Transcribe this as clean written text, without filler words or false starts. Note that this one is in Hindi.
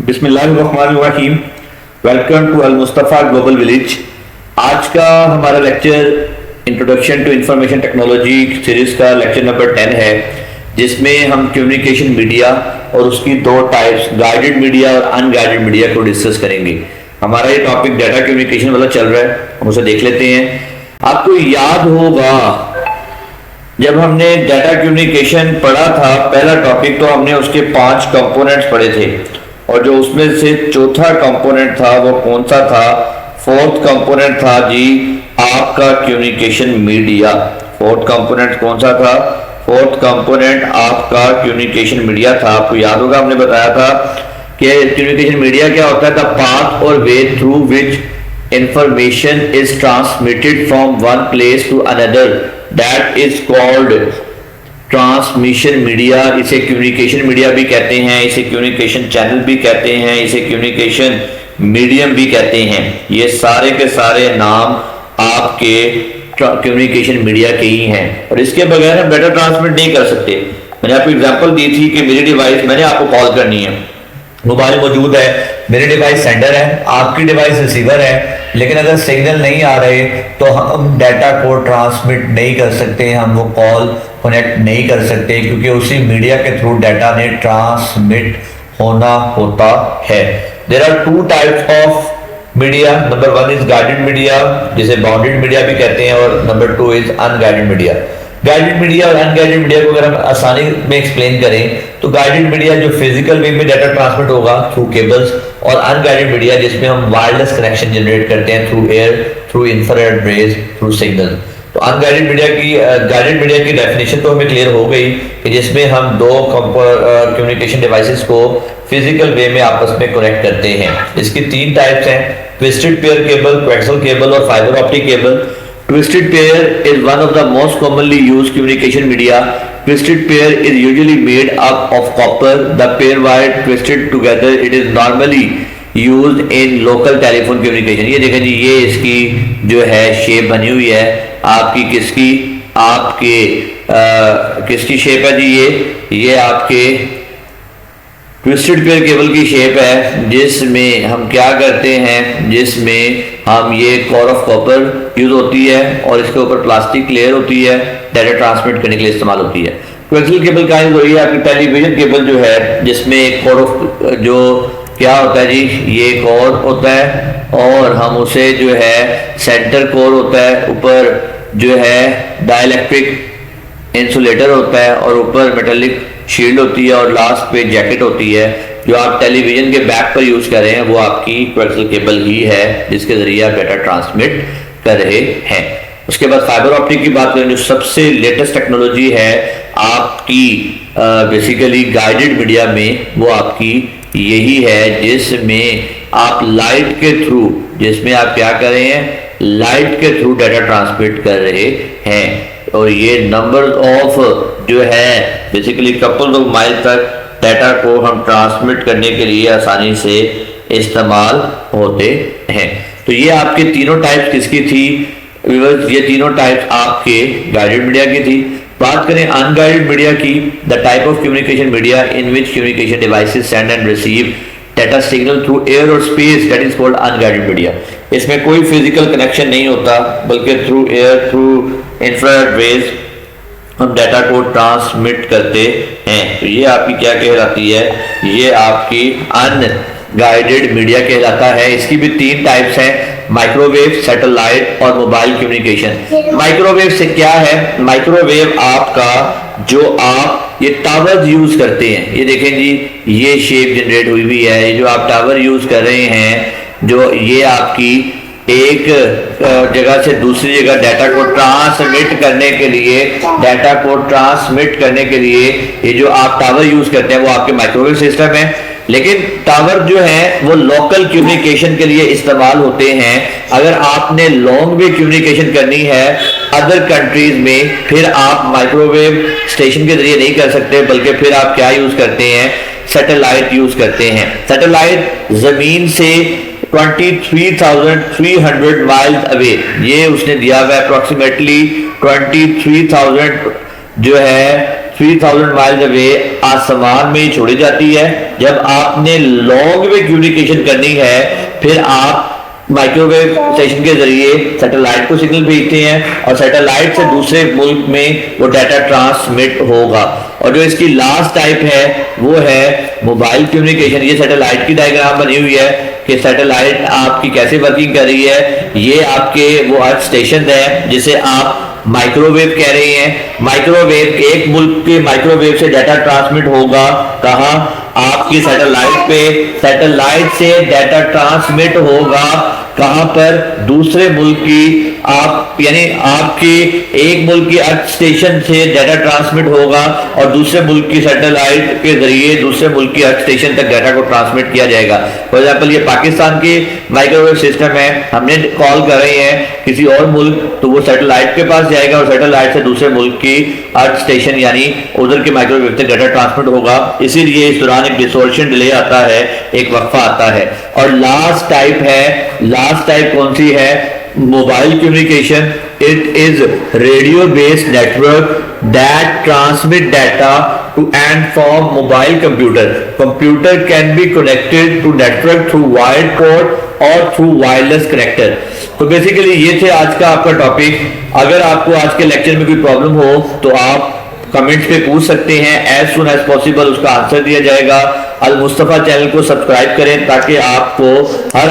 बिस्मिल्लाहिर्रहमानिर्रहीम। Welcome to Al Mustafa global village. आज का हमारा lecture introduction to information technology series का लेक्चर नंबर 10 है, जिसमें हम कम्युनिकेशन मीडिया और उसकी दो टाइप्स गाइडेड मीडिया और अनगाइडेड मीडिया को डिस्कस करेंगे। हमारा ये टॉपिक डाटा कम्युनिकेशन वाला चल रहा है, हम उसे देख लेते हैं। आपको याद होगा जब हमने डाटा कम्युनिकेशन पढ़ा था पहला टॉपिक, तो हमने उसके 5 कंपोनेंट्स पढ़े थे, और जो उसमें से चौथा कंपोनेंट था वो कौन सा था? फोर्थ कंपोनेंट था जी आपका कम्युनिकेशन मीडिया। फोर्थ कंपोनेंट कौन सा था? फोर्थ कंपोनेंट आपका कम्युनिकेशन मीडिया था। आपको याद होगा हमने बताया था कि कम्युनिकेशन मीडिया क्या होता है? द पाथ और way through which information is transmitted from one place to another, that is called transmission media. इसे कम्युनिकेशन मीडिया भी कहते हैं, इसे कम्युनिकेशन चैनल भी कहते हैं, इसे कम्युनिकेशन मीडियम भी कहते हैं। ये सारे के सारे नाम आपके कम्युनिकेशन मीडिया के ही हैं, और इसके बगैर हम डाटा ट्रांसमिट नहीं कर सकते। मैंने आपको एग्जांपल दी थी कि मेरी डिवाइस, मैंने आपको कॉल करनी है, मोबाइल मौजूद है, मेरी डिवाइस सेंडर है, आपकी डिवाइस रिसीवर है, लेकिन अगर सिग्नल नहीं आ रहे तो हम डाटा को ट्रांसमिट नहीं कर सकते, हम वो कॉल कनेक्ट नहीं कर सकते, क्योंकि उसी मीडिया के थ्रू डाटा ने ट्रांसमिट होना होता है। There are 2 types of media. Number 1 is guided media, जिसे बाउंडेड मीडिया भी कहते हैं, और number 2 is unguided media. Guided media और अनगाइडेड मीडिया को अगर हम आसानी में एक्सप्लेन करें तो गाइडेड मीडिया जो फिजिकल वे में डाटा ट्रांसमिट होगा थ्रू केबल्स, और अनगाइडेड मीडिया जिसमें हम वायरलेस कनेक्शन जनरेट करते हैं through air, through infrared rays, through signal. तो अनगाइडेड मीडिया की गाइडेड मीडिया की डेफिनेशन तो हमें क्लियर हो गई कि जिसमें हम दो कम्युनिकेशन डिवाइसेस को फिजिकल वे में आपस में कनेक्ट करते हैं। इसकी 3 टाइप्स हैं: twisted pair cable, coaxial cable और fibre optic cable. Twisted pair is one of the most commonly used communication media. Twisted pair is usually made up of copper. The pair wire twisted together. It is normally used in local telephone communication. ये देखें जी, ये इसकी जो है शेप बनी हुई है आपकी, किसकी? आपके किसकी शेप है जी? ये आपके ट्विस्टेड पेयर केबल की शेप है, जिसमें हम क्या करते हैं, जिसमें हम ये कोर ऑफ कॉपर यूज होती है और इसके ऊपर प्लास्टिक लेयर होती है, डाटा ट्रांसमिट करने के लिए इस्तेमाल होती है। कोएक्सियल केबल का यूज होती है आपकी टेलीविजन केबल जो है, जिसमें एक कोर ऑफ जो क्या होता है जी, ये कोर होता है, और हम उसे जो है सेंटर कोर होता है, ऊपर जो है डाइलेक्ट्रिक इंसुलेटर होता है, और ऊपर मेटेलिक शील्ड होती है, और लास्ट पे जैकेट होती है। जो आप टेलीविजन के बैक पर यूज कर रहे हैं वो आपकी कोएक्सियल केबल ही है, जिसके जरिए आप डाटा ट्रांसमिट कर रहे हैं। उसके बाद फाइबर ऑप्टिक की बात करें, जो सबसे लेटेस्ट टेक्नोलॉजी है आपकी बेसिकली गाइडेड मीडिया में, वो आपकी यही है, जिसमें आप लाइट के थ्रू, जिसमें आप क्या कर रहे हैं, लाइट के थ्रू डाटा ट्रांसमिट कर रहे हैं, और ये नंबर ऑफ जो है बेसिकली कपल ऑफ माइल तक डाटा को हम ट्रांसमिट करने के लिए आसानी से इस्तेमाल होते हैं। तो ये आपके तीनों टाइप्स किसकी थी? ये तीनों टाइप्स आपके गाइडेड मीडिया की थी। बात करें अनगाइडेड मीडिया की, the type of communication media in which communication devices send and receive data signal through air और space, that is called unguided media. इसमें कोई फिजिकल कनेक्शन नहीं होता, बल्कि through air, through infrared rays हम डाटा को ट्रांसमिट करते हैं। तो ये आपकी क्या कहलाती है? ये आपकी अनगाइडेड मीडिया कहलाता है। इसकी भी 3 टाइप्स हैं: माइक्रोवेव, सैटेलाइट और मोबाइल कम्युनिकेशन। माइक्रोवेव से क्या है? माइक्रोवेव आपका जो आप ये टावर यूज करते हैं, ये देखें जी, ये शेप जनरेट हुई हुई है, ये जो आप टावर यूज कर रहे हैं, जो ये आपकी एक जगह से दूसरी जगह डाटा को ट्रांसमिट करने के लिए, डाटा को ट्रांसमिट करने के लिए ये जो आप टावर यूज करते हैं वो आपके माइक्रोवेव सिस्टम है। लेकिन टावर जो है वो लोकल कम्युनिकेशन के लिए इस्तेमाल होते हैं। अगर आपने लॉन्ग वे कम्युनिकेशन करनी है अदर कंट्रीज में, फिर आप माइक्रोवेव स्टेशन के जरिए नहीं कर सकते, बल्कि फिर आप क्या यूज करते हैं? सैटेलाइट यूज करते हैं। सैटेलाइट जमीन से 23,300 माइल्स अवे, ये उसने दिया हुआ अप्रोक्सीमेटली 23,000 जो है 3000 माइल्स अवे आसमान में छोड़ी जाती है, जब आपने लॉन्ग में कम्युनिकेशन करनी है फिर आप माइक्रोवेव स्टेशन के जरिए सैटेलाइट को सिग्नल भेजते हैं और सैटेलाइट से दूसरे मुल्क में वो डाटा ट्रांसमिट होगा। और जो इसकी लास्ट टाइप है वो है मोबाइल कम्युनिकेशन। ये सैटेलाइट की डायग्राम बनी हुई है कि सैटेलाइट आपकी कैसे वर्किंग कर रही है। ये आपके वो अर्थ स्टेशन है जिसे आप माइक्रोवेव कह रहे हैं। माइक्रोवेव, एक मुल्क के माइक्रोवेव से डाटा ट्रांसमिट होगा कहां, आपकी सैटेलाइट पे, सैटेलाइट से डाटा ट्रांसमिट होगा कहां पर, दूसरे मुल्क की, आप यानी आपके एक मुल्क की अर्थ स्टेशन से डाटा ट्रांसमिट होगा और दूसरे मुल्क की सैटेलाइट के जरिए दूसरे मुल्क की अर्थ स्टेशन तक डाटा को ट्रांसमिट किया जाएगा। फॉर एग्जांपल ये पाकिस्तान की माइक्रोवेव सिस्टम है, हमने कॉल कर रहे हैं किसी और मुल्क तो वो सैटेलाइट के पास जाएगा और सैटेलाइट से दूसरे मुल्क की अर्थ स्टेशन यानी उधर के माइक्रोवेव तक डाटा ट्रांसमिट होगा। इसीलिए इस दौरान एक डिसोर्शन डिले आता है, एक वक्फा आता है। और लास्ट टाइप है, लास्ट टाइप कौन सी है, mobile communication. It is radio based network that transmit data to and from mobile computer. Computer can be connected to network through wired cord और थ्रू वायरलेस कनेक्टर। तो बेसिकली ये थे आज का आपका टॉपिक। अगर आपको आज के लेक्चर में कोई प्रॉब्लम हो तो आप कमेंट्स पे पूछ सकते हैं, एज सुन एज पॉसिबल उसका आंसर दिया जाएगा। अल मुस्तफा चैनल को सब्सक्राइब करें ताकि आपको हर